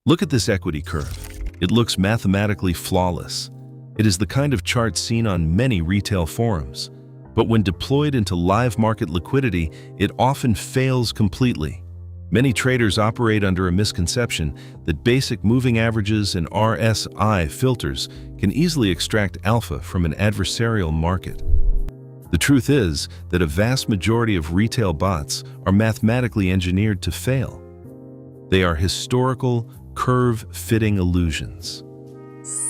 Look at this equity curve. It looks mathematically flawless. It is the kind of chart seen on many retail forums. But when deployed into live market liquidity, it often fails completely. Many traders operate under a misconception that basic moving averages and RSI filters can easily extract alpha from an adversarial market. The truth is that a vast majority of retail bots are mathematically engineered to fail. They are historical, curve-fitting illusions.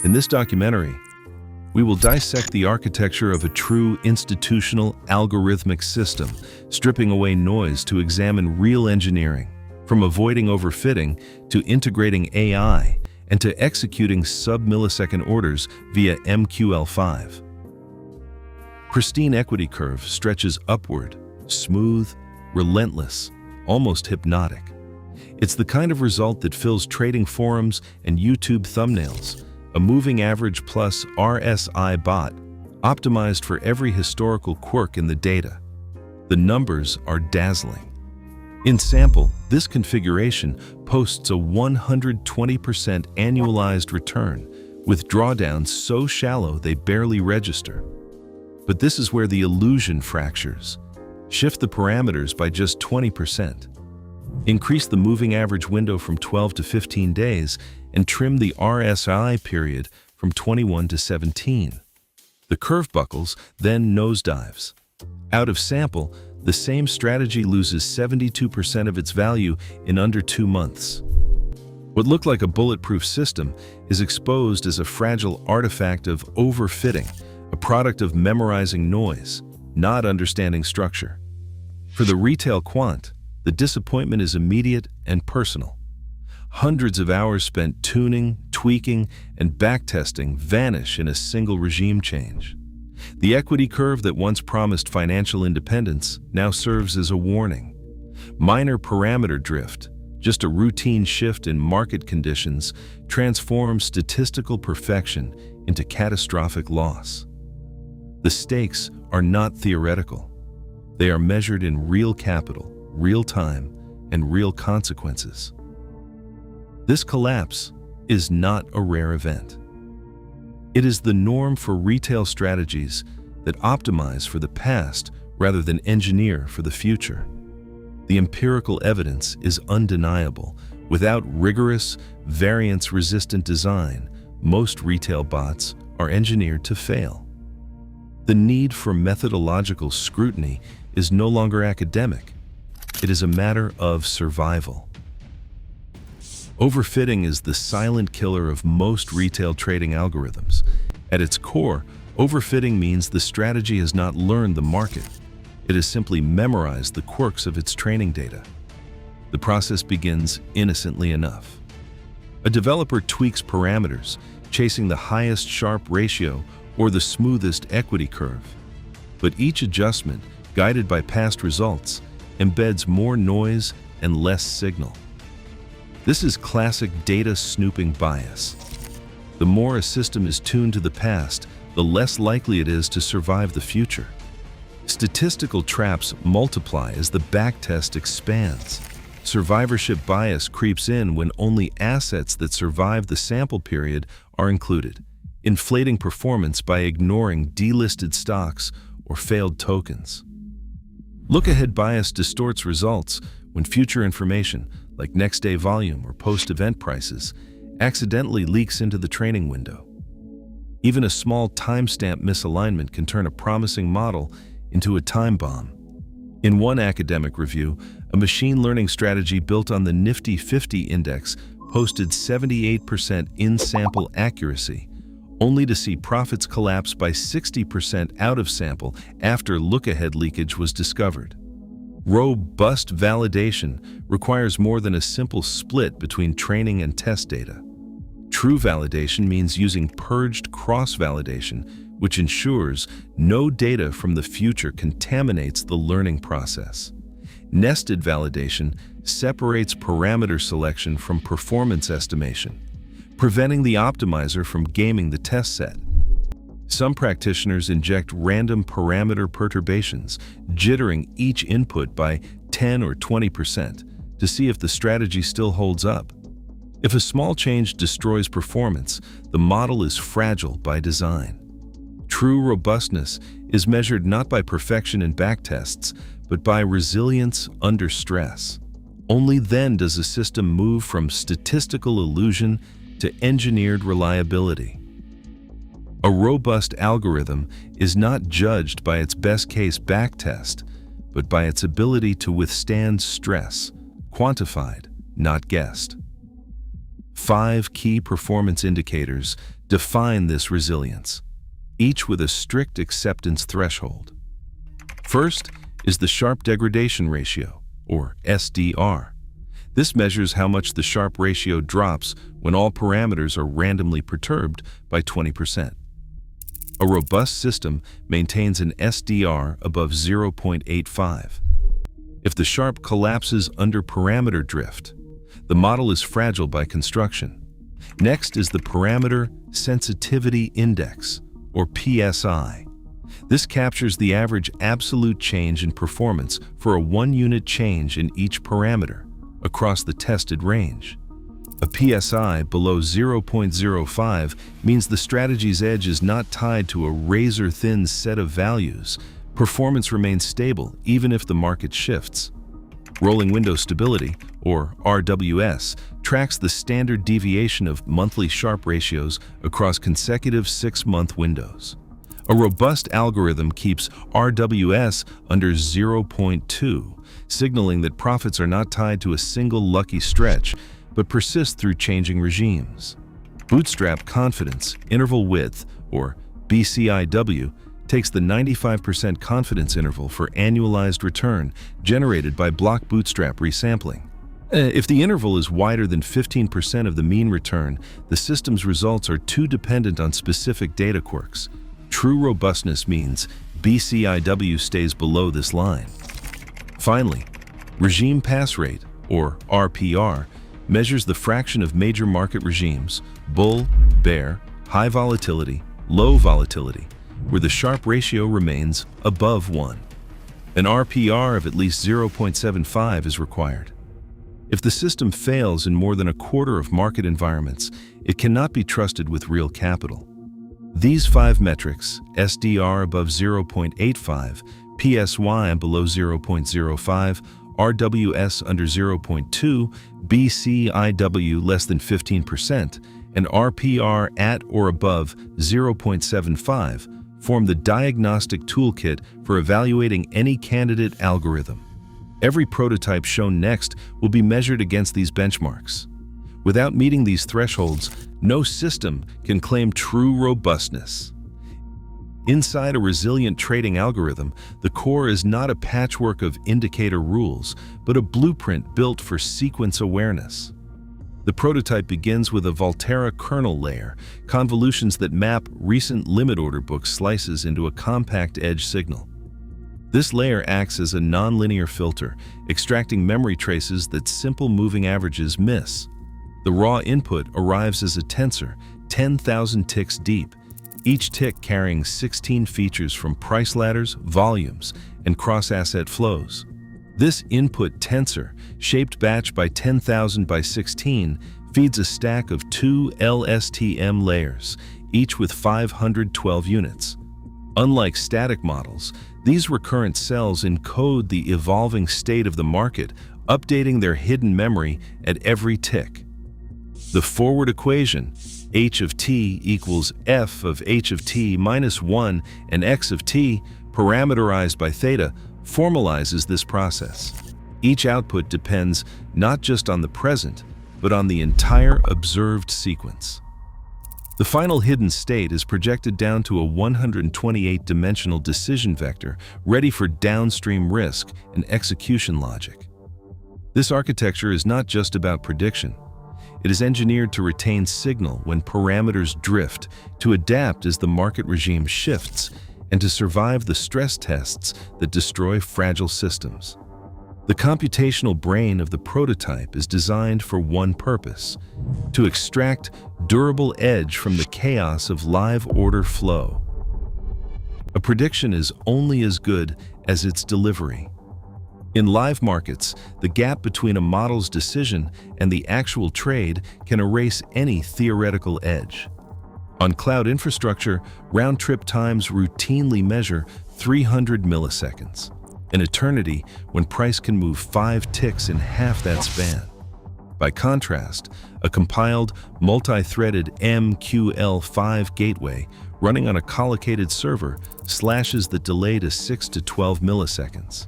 In this documentary, we will dissect the architecture of a true institutional algorithmic system, stripping away noise to examine real engineering, from avoiding overfitting to integrating AI and to executing sub-millisecond orders via MQL5. Pristine equity curve stretches upward, smooth, relentless, almost hypnotic. It's the kind of result that fills trading forums and YouTube thumbnails, a moving average plus RSI bot, optimized for every historical quirk in the data. The numbers are dazzling. In sample, this configuration posts a 120% annualized return, with drawdowns so shallow they barely register. But this is where the illusion fractures. Shift the parameters by just 20%. Increase the moving average window from 12 to 15 days and trim the RSI period from 21 to 17. The curve buckles, then nosedives. Out of sample, the same strategy loses 72% of its value in under 2 months. What looked like a bulletproof system is exposed as a fragile artifact of overfitting, a product of memorizing noise, not understanding structure. For the retail quant, the disappointment is immediate and personal. Hundreds of hours spent tuning, tweaking, and backtesting vanish in a single regime change. The equity curve that once promised financial independence now serves as a warning. Minor parameter drift, just a routine shift in market conditions, transforms statistical perfection into catastrophic loss. The stakes are not theoretical. They are measured in real capital, real time, and real consequences. This collapse is not a rare event. It is the norm for retail strategies that optimize for the past rather than engineer for the future. The empirical evidence is undeniable. Without rigorous, variance-resistant design, most retail bots are engineered to fail. The need for methodological scrutiny is no longer academic. It is a matter of survival. Overfitting is the silent killer of most retail trading algorithms. At its core, overfitting means the strategy has not learned the market. It has simply memorized the quirks of its training data. The process begins innocently enough. A developer tweaks parameters, chasing the highest Sharpe ratio or the smoothest equity curve. But each adjustment, guided by past results, embeds more noise and less signal. This is classic data snooping bias. The more a system is tuned to the past, the less likely it is to survive the future. Statistical traps multiply as the backtest expands. Survivorship bias creeps in when only assets that survive the sample period are included, inflating performance by ignoring delisted stocks or failed tokens. Look-ahead bias distorts results when future information, like next-day volume or post-event prices, accidentally leaks into the training window. Even a small timestamp misalignment can turn a promising model into a time bomb. In one academic review, a machine learning strategy built on the Nifty 50 index posted 78% in-sample accuracy, only to see profits collapse by 60% out of sample after look-ahead leakage was discovered. Robust validation requires more than a simple split between training and test data. True validation means using purged cross-validation, which ensures no data from the future contaminates the learning process. Nested validation separates parameter selection from performance estimation, preventing the optimizer from gaming the test set. Some practitioners inject random parameter perturbations, jittering each input by 10 or 20% to see if the strategy still holds up. If a small change destroys performance, the model is fragile by design. True robustness is measured not by perfection in backtests, but by resilience under stress. Only then does a system move from statistical illusion to engineered reliability. A robust algorithm is not judged by its best-case backtest, but by its ability to withstand stress, quantified, not guessed. 5 key performance indicators define this resilience, each with a strict acceptance threshold. First is the Sharp Degradation Ratio, or SDR. This measures how much the Sharp ratio drops when all parameters are randomly perturbed by 20%. A robust system maintains an SDR above 0.85. If the Sharp collapses under parameter drift, the model is fragile by construction. Next is the Parameter Sensitivity Index, or PSI. This captures the average absolute change in performance for a 1-unit change in each parameter across the tested range. A PSI below 0.05 means the strategy's edge is not tied to a razor-thin set of values. Performance remains stable even if the market shifts. Rolling Window Stability, or RWS, tracks the standard deviation of monthly Sharp ratios across consecutive 6-month windows. A robust algorithm keeps RWS under 0.2, signaling that profits are not tied to a single lucky stretch, but persist through changing regimes. Bootstrap Confidence Interval Width, or BCIW, takes the 95% confidence interval for annualized return generated by block bootstrap resampling. If the interval is wider than 15% of the mean return, the system's results are too dependent on specific data quirks. True robustness means BCIW stays below this line. Finally, Regime Pass Rate, or RPR, measures the fraction of major market regimes, bull, bear, high volatility, low volatility, where the Sharp ratio remains above 1. An RPR of at least 0.75 is required. If the system fails in more than a quarter of market environments, it cannot be trusted with real capital. These 5 metrics, SDR above 0.85, PSY below 0.05, RWS under 0.2, BCIW less than 15%, and RPR at or above 0.75 form the diagnostic toolkit for evaluating any candidate algorithm. Every prototype shown next will be measured against these benchmarks. Without meeting these thresholds, no system can claim true robustness. Inside a resilient trading algorithm, the core is not a patchwork of indicator rules, but a blueprint built for sequence awareness. The prototype begins with a Volterra kernel layer, convolutions that map recent limit order book slices into a compact edge signal. This layer acts as a nonlinear filter, extracting memory traces that simple moving averages miss. The raw input arrives as a tensor, 10,000 ticks deep, each tick carrying 16 features from price ladders, volumes, and cross-asset flows. This input tensor, shaped batch by 10,000 by 16, feeds a stack of 2 LSTM layers, each with 512 units. Unlike static models, these recurrent cells encode the evolving state of the market, updating their hidden memory at every tick. The forward equation, h of t equals f of h of t minus 1 and x of t, parameterized by theta, formalizes this process. Each output depends not just on the present, but on the entire observed sequence. The final hidden state is projected down to a 128-dimensional decision vector ready for downstream risk and execution logic. This architecture is not just about prediction. It is engineered to retain signal when parameters drift, to adapt as the market regime shifts, and to survive the stress tests that destroy fragile systems. The computational brain of the prototype is designed for one purpose: to extract durable edge from the chaos of live order flow. A prediction is only as good as its delivery. In live markets, the gap between a model's decision and the actual trade can erase any theoretical edge. On cloud infrastructure, round-trip times routinely measure 300 milliseconds, an eternity when price can move 5 ticks in half that span. By contrast, a compiled, multi-threaded MQL5 gateway running on a collocated server slashes the delay to 6 to 12 milliseconds.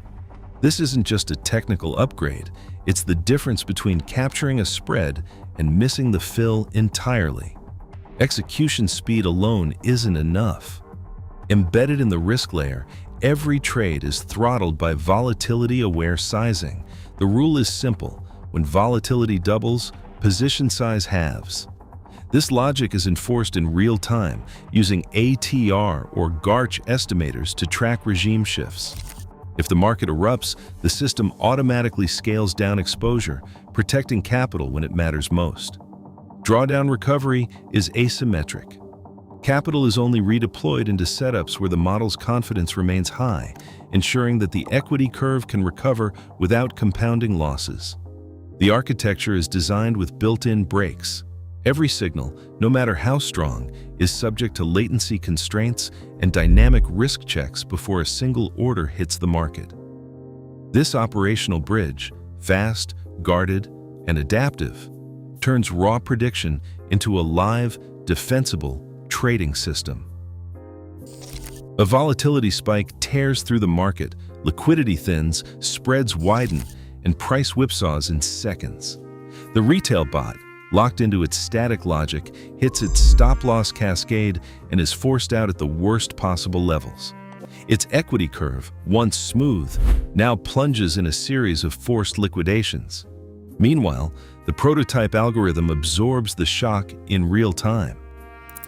This isn't just a technical upgrade, it's the difference between capturing a spread and missing the fill entirely. Execution speed alone isn't enough. Embedded in the risk layer, every trade is throttled by volatility-aware sizing. The rule is simple: when volatility doubles, position size halves. This logic is enforced in real time using ATR or GARCH estimators to track regime shifts. If the market erupts, the system automatically scales down exposure, protecting capital when it matters most. Drawdown recovery is asymmetric. Capital is only redeployed into setups where the model's confidence remains high, ensuring that the equity curve can recover without compounding losses. The architecture is designed with built-in brakes. Every signal, no matter how strong, is subject to latency constraints and dynamic risk checks before a single order hits the market. This operational bridge, fast, guarded, and adaptive, turns raw prediction into a live, defensible trading system. A volatility spike tears through the market, liquidity thins, spreads widen, and price whipsaws in seconds. The retail bot, locked into its static logic, hits its stop-loss cascade and is forced out at the worst possible levels. Its equity curve, once smooth, now plunges in a series of forced liquidations. Meanwhile, the prototype algorithm absorbs the shock in real time.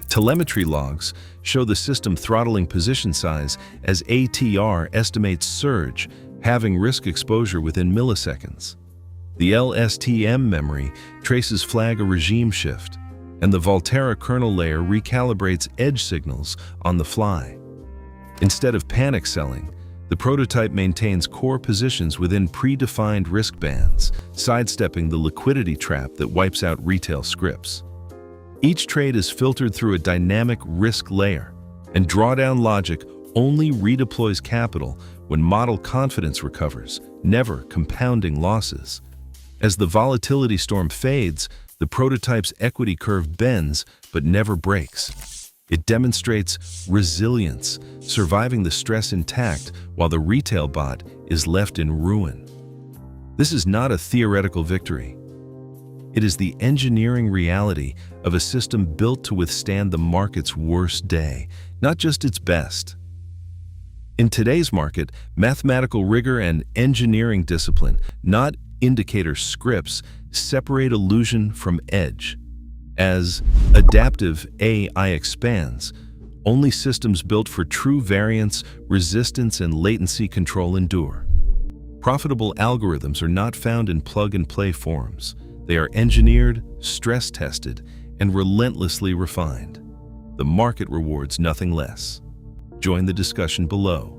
Telemetry logs show the system throttling position size as ATR estimates surge, halving risk exposure within milliseconds. The LSTM memory traces flag a regime shift, and the Volterra kernel layer recalibrates edge signals on the fly. Instead of panic selling, the prototype maintains core positions within predefined risk bands, sidestepping the liquidity trap that wipes out retail scripts. Each trade is filtered through a dynamic risk layer, and drawdown logic only redeploys capital when model confidence recovers, never compounding losses. As the volatility storm fades, the prototype's equity curve bends but never breaks. It demonstrates resilience, surviving the stress intact while the retail bot is left in ruin. This is not a theoretical victory. It is the engineering reality of a system built to withstand the market's worst day, not just its best. In today's market, mathematical rigor and engineering discipline, not indicator scripts, separate illusion from edge. As adaptive AI expands, only systems built for true variance, resistance, and latency control endure. Profitable algorithms are not found in plug-and-play forms. They are engineered, stress-tested, and relentlessly refined. The market rewards nothing less. Join the discussion below.